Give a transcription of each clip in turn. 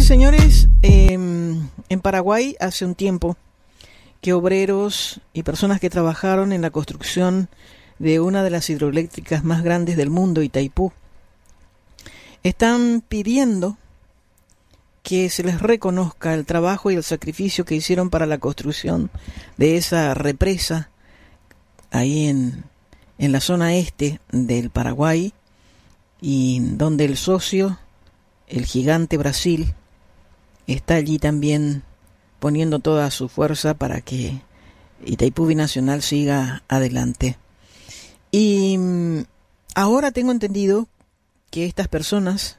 y señores, en Paraguay hace un tiempo que obreros y personas que trabajaron en la construcción de una de las hidroeléctricas más grandes del mundo, Itaipú, están pidiendo que se les reconozca el trabajo y el sacrificio que hicieron para la construcción de esa represa ahí en la zona este del Paraguay, y donde el socio, el gigante Brasil, está allí también poniendo toda su fuerza para que Itaipú Binacional siga adelante. Y ahora tengo entendido que estas personas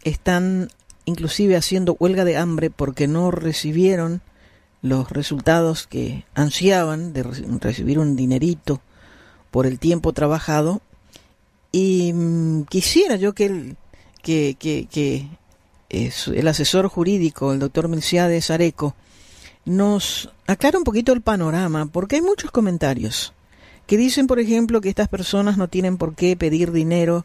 están inclusive haciendo huelga de hambre porque no recibieron los resultados que ansiaban de recibir un dinerito por el tiempo trabajado. Y quisiera yo que el asesor jurídico, el doctor Milciades Areco, nos aclara un poquito el panorama, porque hay muchos comentarios que dicen, por ejemplo, que estas personas no tienen por qué pedir dinero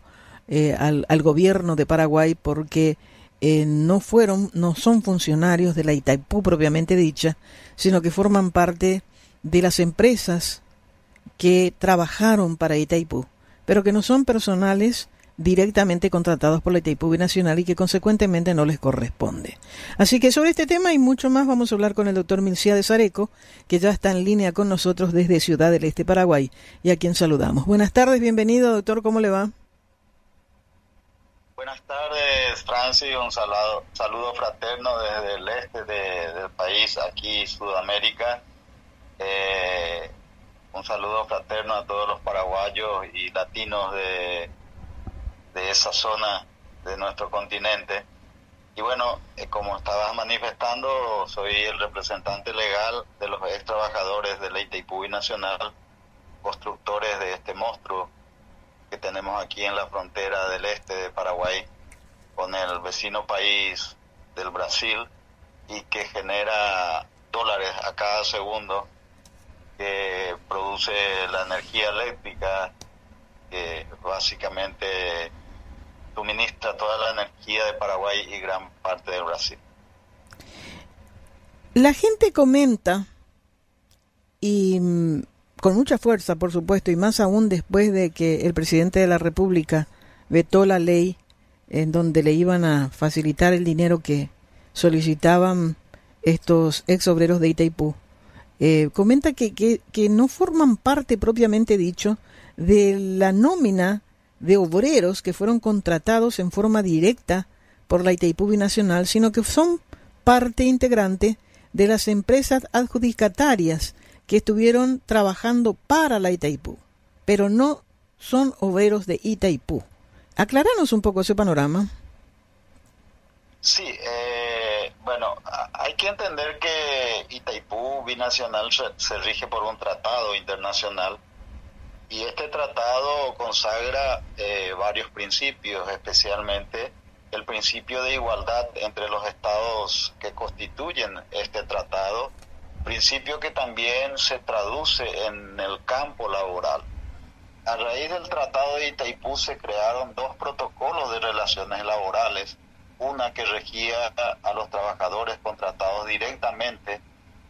al gobierno de Paraguay porque no son funcionarios de la Itaipú propiamente dicha, sino que forman parte de las empresas que trabajaron para Itaipú, pero que no son personales directamente contratados por la Itaipú Binacional y que consecuentemente no les corresponde. Así que sobre este tema y mucho más vamos a hablar con el doctor Milciades Areco, que ya está en línea con nosotros desde Ciudad del Este, Paraguay, y a quien saludamos. Buenas tardes, bienvenido, doctor, ¿cómo le va? Buenas tardes, Francis, un saludo fraterno desde el este del país, aquí Sudamérica. Un saludo fraterno a todos los paraguayos y latinos de esa zona de nuestro continente. Y bueno, como estabas manifestando, soy el representante legal de los ex trabajadores de la Itaipú Binacional, constructores de este monstruo que tenemos aquí en la frontera del este de Paraguay con el vecino país del Brasil, y que genera dólares a cada segundo, que produce la energía eléctrica, que básicamente suministra toda la energía de Paraguay y gran parte de Brasil. La gente comenta, y con mucha fuerza, por supuesto, y más aún después de que el presidente de la República vetó la ley en donde le iban a facilitar el dinero que solicitaban estos ex obreros de Itaipú. Comenta que no forman parte propiamente dicho de la nómina de obreros que fueron contratados en forma directa por la Itaipú Binacional, sino que son parte integrante de las empresas adjudicatarias que estuvieron trabajando para la Itaipú, pero no son obreros de Itaipú. Acláranos un poco ese panorama. Sí, bueno, hay que entender que Itaipú Binacional se rige por un tratado internacional, y este tratado consagra varios principios, especialmente el principio de igualdad entre los estados que constituyen este tratado, principio que también se traduce en el campo laboral. A raíz del Tratado de Itaipú se crearon dos protocolos de relaciones laborales, una que regía a los trabajadores contratados directamente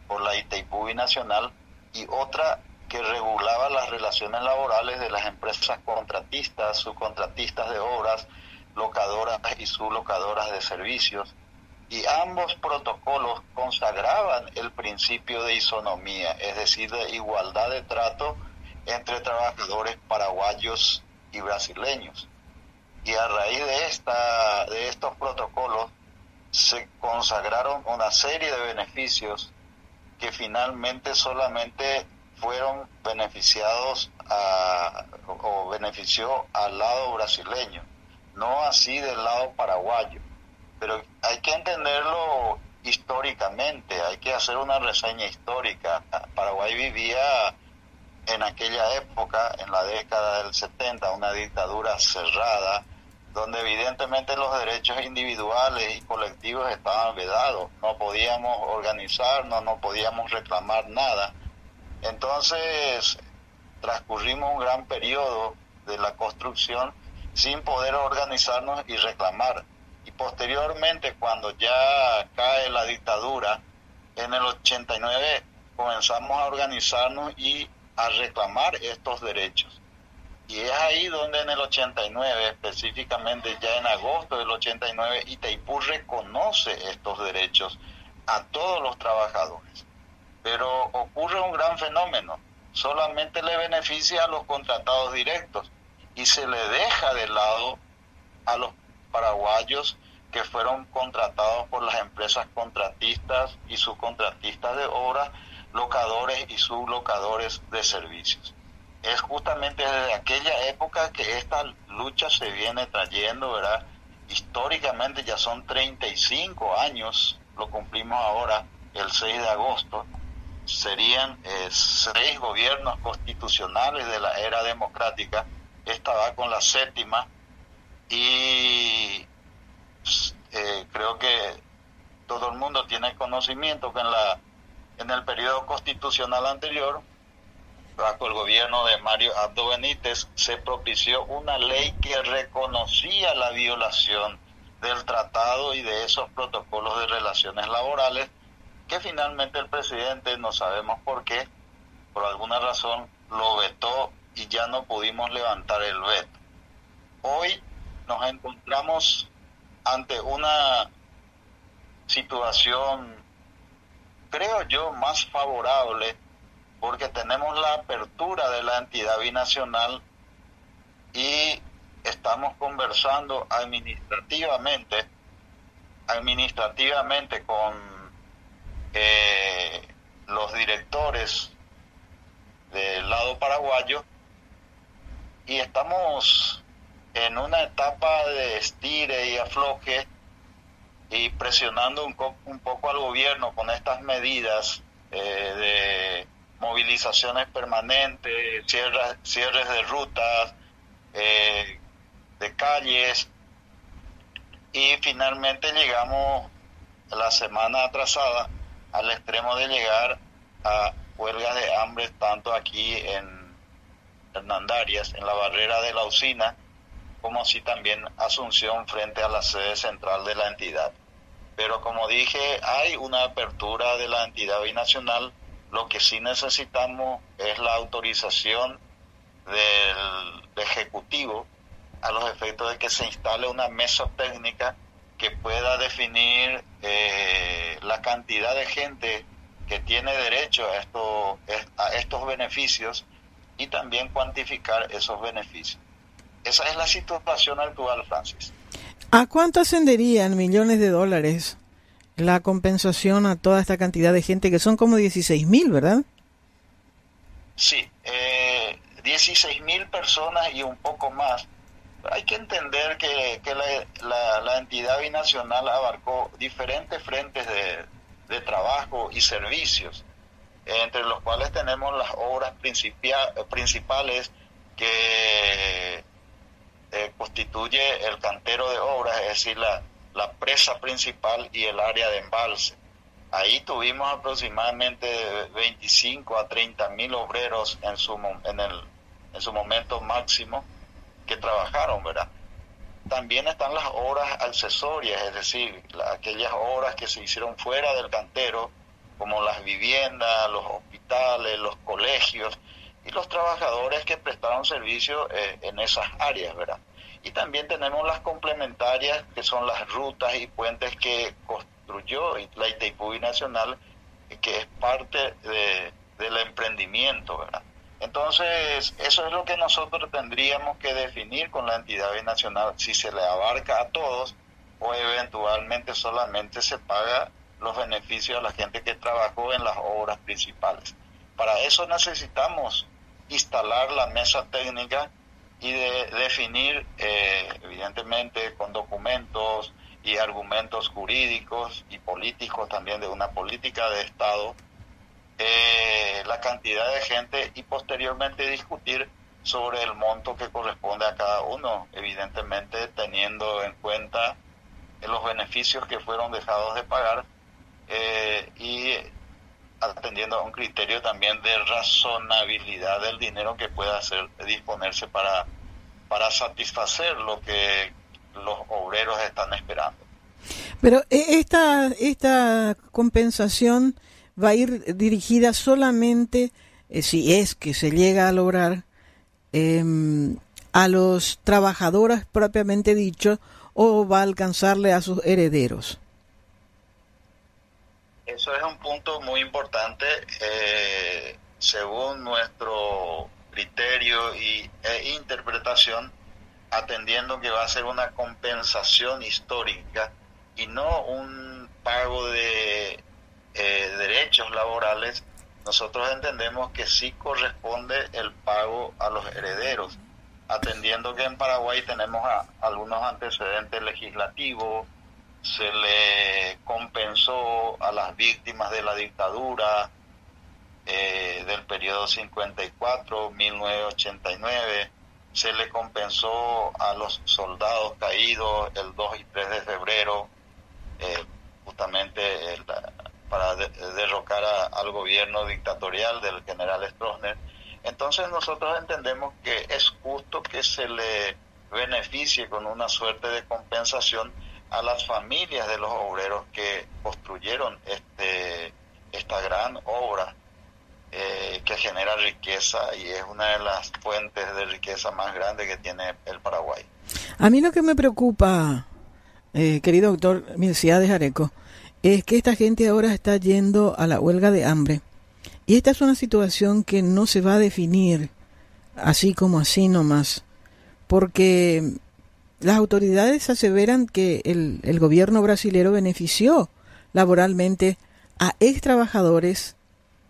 por la Itaipú Binacional y otra que regulaba las relaciones laborales de las empresas contratistas, subcontratistas de obras, locadoras y sublocadoras de servicios. Y ambos protocolos consagraban el principio de isonomía, es decir, de igualdad de trato entre trabajadores paraguayos y brasileños. Y a raíz de estos protocolos se consagraron una serie de beneficios que finalmente solamente fueron beneficiados o benefició al lado brasileño, no así del lado paraguayo. Pero hay que entenderlo históricamente, hay que hacer una reseña histórica. Paraguay vivía en aquella época, en la década del 70, una dictadura cerrada, donde evidentemente los derechos individuales y colectivos estaban vedados. No podíamos organizarnos, no podíamos reclamar nada. Entonces transcurrimos un gran periodo de la construcción sin poder organizarnos y reclamar. Y posteriormente, cuando ya cae la dictadura, en el 89 comenzamos a organizarnos y a reclamar estos derechos. Y es ahí donde en el 89, específicamente ya en agosto del 89, Itaipú reconoce estos derechos a todos los trabajadores. Pero ocurre un gran fenómeno, solamente le beneficia a los contratados directos y se le deja de lado a los paraguayos que fueron contratados por las empresas contratistas y subcontratistas de obra, locadores y sublocadores de servicios. Es justamente desde aquella época que esta lucha se viene trayendo, ¿verdad? Históricamente ya son 35 años, lo cumplimos ahora el 6 de agosto, serían 6 gobiernos constitucionales de la era democrática, esta va con la 7ª, y creo que todo el mundo tiene conocimiento que en el periodo constitucional anterior, bajo el gobierno de Mario Abdo Benítez, se propició una ley que reconocía la violación del tratado y de esos protocolos de relaciones laborales, que finalmente el presidente, no sabemos por qué, por alguna razón, lo vetó y ya no pudimos levantar el veto. Hoy nos encontramos ante una situación, creo yo, más favorable, porque tenemos la apertura de la entidad binacional y estamos conversando administrativamente con los directores del lado paraguayo, y estamos en una etapa de estire y afloje y presionando un poco al gobierno con estas medidas de movilizaciones permanentes, cierres de rutas, de calles, y finalmente llegamos la semana atrasada al extremo de llegar a huelgas de hambre, tanto aquí en Hernandarias, en la barrera de la usina, como así también Asunción, frente a la sede central de la entidad. Pero como dije, hay una apertura de la entidad binacional. Lo que sí necesitamos es la autorización del Ejecutivo a los efectos de que se instale una mesa técnica que pueda definir la cantidad de gente que tiene derecho a estos beneficios y también cuantificar esos beneficios. Esa es la situación actual, Francis. ¿A cuánto ascenderían millones de dólares la compensación a toda esta cantidad de gente, que son como 16.000, ¿verdad? Sí, 16.000 personas y un poco más. Hay que entender que la entidad binacional abarcó diferentes frentes de trabajo y servicios, entre los cuales tenemos las obras principales que constituye el cantero de obras, es decir, la presa principal y el área de embalse. Ahí tuvimos aproximadamente 25 a 30.000 obreros en su momento máximo que trabajaron, ¿verdad? También están las obras accesorias, es decir, aquellas obras que se hicieron fuera del cantero, como las viviendas, los hospitales, los colegios, y los trabajadores que prestaron servicio en esas áreas, ¿verdad? Y también tenemos las complementarias, que son las rutas y puentes que construyó la Itaipú Binacional, que es parte del emprendimiento, ¿verdad? Entonces, eso es lo que nosotros tendríamos que definir con la entidad binacional, si se le abarca a todos o eventualmente solamente se paga los beneficios a la gente que trabajó en las obras principales. Para eso necesitamos instalar la mesa técnica y definir, evidentemente, con documentos y argumentos jurídicos y políticos también, de una política de Estado, la cantidad de gente, y posteriormente discutir sobre el monto que corresponde a cada uno, evidentemente teniendo en cuenta los beneficios que fueron dejados de pagar y atendiendo a un criterio también de razonabilidad del dinero que pueda disponerse para satisfacer lo que los obreros están esperando. Pero esta compensación va a ir dirigida solamente, si es que se llega a lograr, a los trabajadores propiamente dicho, o va a alcanzarle a sus herederos. Eso es un punto muy importante. Según nuestro criterio e interpretación, atendiendo que va a ser una compensación histórica y no un pago de derechos laborales, nosotros entendemos que sí corresponde el pago a los herederos, atendiendo que en Paraguay tenemos algunos antecedentes legislativos. Se le compensó a las víctimas de la dictadura del periodo 54-1989, se le compensó a los soldados caídos el 2 y 3 de febrero, justamente para derrocar al gobierno dictatorial del general Stroessner. Entonces nosotros entendemos que es justo que se le beneficie con una suerte de compensación a las familias de los obreros que construyeron esta gran obra que genera riqueza y es una de las fuentes de riqueza más grandes que tiene el Paraguay. A mí lo que me preocupa, querido doctor Milciades Areco, es que esta gente ahora está yendo a la huelga de hambre. Y esta es una situación que no se va a definir así como así nomás, porque las autoridades aseveran que el gobierno brasilero benefició laboralmente a ex trabajadores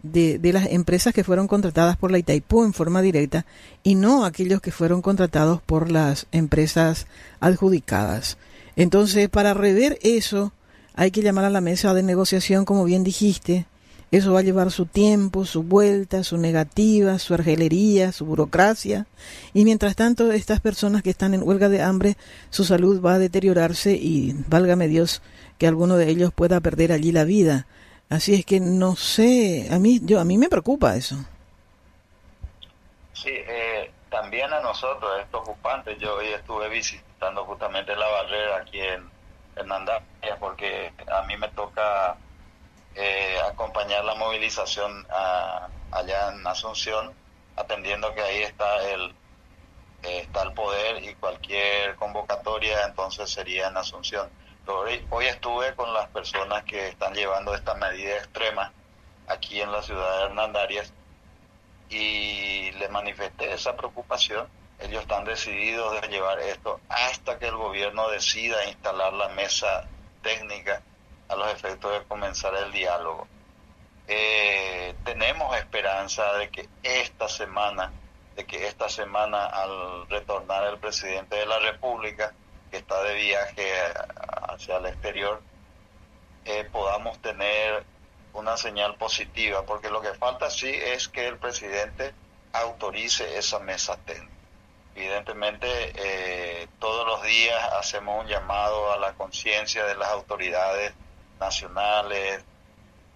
de las empresas que fueron contratadas por la Itaipú en forma directa y no aquellos que fueron contratados por las empresas adjudicadas. Entonces, para rever eso, hay que llamar a la mesa de negociación, como bien dijiste. Eso va a llevar su tiempo, su vuelta, su negativa, su argelería, su burocracia. Y mientras tanto, estas personas que están en huelga de hambre, su salud va a deteriorarse y, válgame Dios, que alguno de ellos pueda perder allí la vida. Así es que no sé, a mí me preocupa eso. Sí, también a nosotros, estos ocupantes, yo hoy estuve visitando justamente la barrera aquí en Hernandarias, porque a mí me toca acompañar la movilización allá en Asunción, atendiendo que ahí está el poder y cualquier convocatoria entonces sería en Asunción. Hoy estuve con las personas que están llevando esta medida extrema aquí en la ciudad de Hernandarias y le manifesté esa preocupación. Ellos están decididos de llevar esto hasta que el gobierno decida instalar la mesa técnica a los efectos de comenzar el diálogo. Tenemos esperanza de que esta semana al retornar el presidente de la República, que está de viaje hacia el exterior, podamos tener una señal positiva, porque lo que falta sí es que el presidente autorice esa mesa técnica. Evidentemente, todos los días hacemos un llamado a la conciencia de las autoridades nacionales,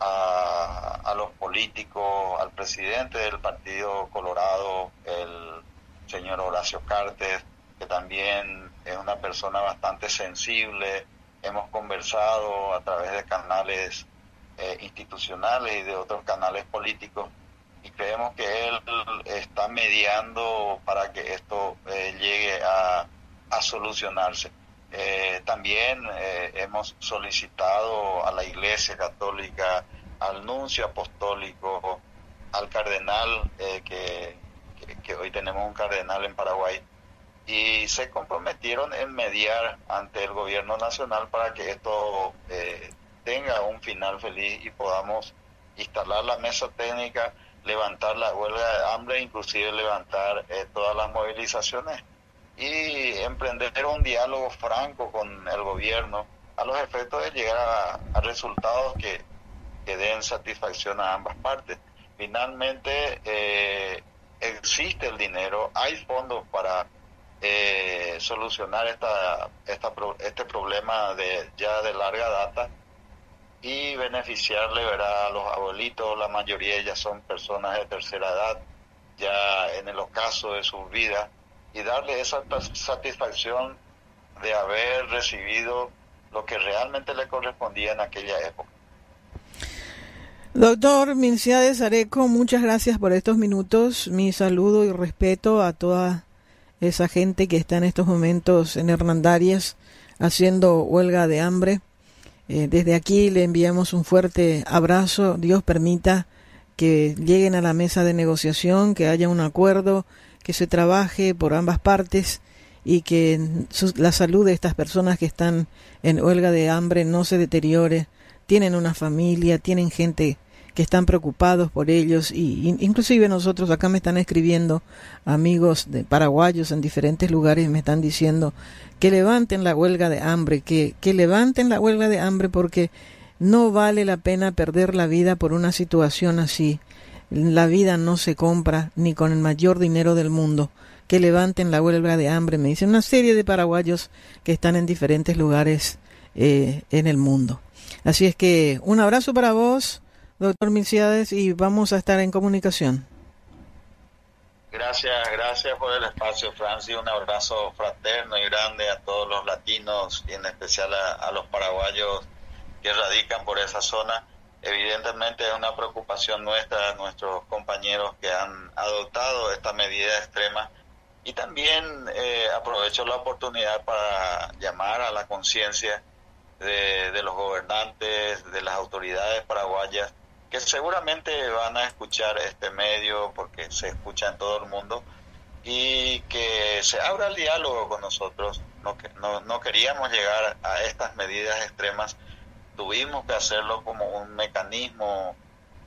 a los políticos, al presidente del Partido Colorado, el señor Horacio Cartes, que también es una persona bastante sensible. Hemos conversado a través de canales institucionales y de otros canales políticos y creemos que él está mediando para que esto llegue a solucionarse. También hemos solicitado a la Iglesia Católica, al nuncio apostólico, al cardenal, que hoy tenemos un cardenal en Paraguay, y se comprometieron en mediar ante el gobierno nacional para que esto tenga un final feliz y podamos instalar la mesa técnica, levantar la huelga de hambre, inclusive levantar todas las movilizaciones y emprender un diálogo franco con el gobierno a los efectos de llegar a resultados que den satisfacción a ambas partes. Finalmente, existe el dinero, hay fondos para solucionar este problema ya de larga data y beneficiarle, ¿verdad?, a los abuelitos. La mayoría ya son personas de tercera edad, ya en el ocaso de sus vidas, y darle esa satisfacción de haber recibido lo que realmente le correspondía en aquella época. Doctor Milciades Areco, muchas gracias por estos minutos. Mi saludo y respeto a toda esa gente que está en estos momentos en Hernandarias haciendo huelga de hambre. Desde aquí le enviamos un fuerte abrazo. Dios permita que lleguen a la mesa de negociación, que haya un acuerdo, que se trabaje por ambas partes y que la salud de estas personas que están en huelga de hambre no se deteriore. Tienen una familia, tienen gente que están preocupados por ellos y inclusive nosotros acá me están escribiendo amigos de paraguayos en diferentes lugares, me están diciendo que levanten la huelga de hambre, que levanten la huelga de hambre porque no vale la pena perder la vida por una situación así. La vida no se compra ni con el mayor dinero del mundo. Que levanten la huelga de hambre, me dicen una serie de paraguayos que están en diferentes lugares en el mundo. Así es que un abrazo para vos, doctor Milciades, y vamos a estar en comunicación. Gracias por el espacio, Francis. Un abrazo fraterno y grande a todos los latinos y en especial a los paraguayos que radican por esa zona. Evidentemente es una preocupación nuestra, nuestros compañeros que han adoptado esta medida extrema. Y también aprovecho la oportunidad para llamar a la conciencia de los gobernantes, de las autoridades paraguayas, que seguramente van a escuchar este medio porque se escucha en todo el mundo, y que se abra el diálogo con nosotros. No queríamos llegar a estas medidas extremas, tuvimos que hacerlo como un mecanismo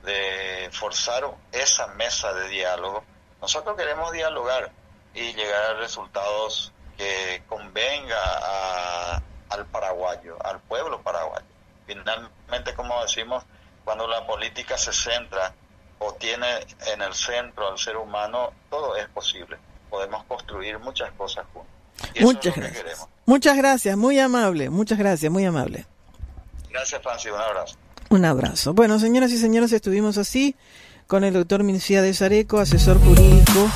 de forzar esa mesa de diálogo. Nosotros queremos dialogar y llegar a resultados que convenga al paraguayo, al pueblo paraguayo. Finalmente, como decimos, cuando la política se centra o tiene en el centro al ser humano, todo es posible. Podemos construir muchas cosas juntos. Y muchas gracias. Muchas gracias, muy amable. Muchas gracias, muy amable. Gracias, Francis. Un abrazo. Un abrazo. Bueno, señoras y señores, estuvimos así con el doctor Milciades Areco, asesor jurídico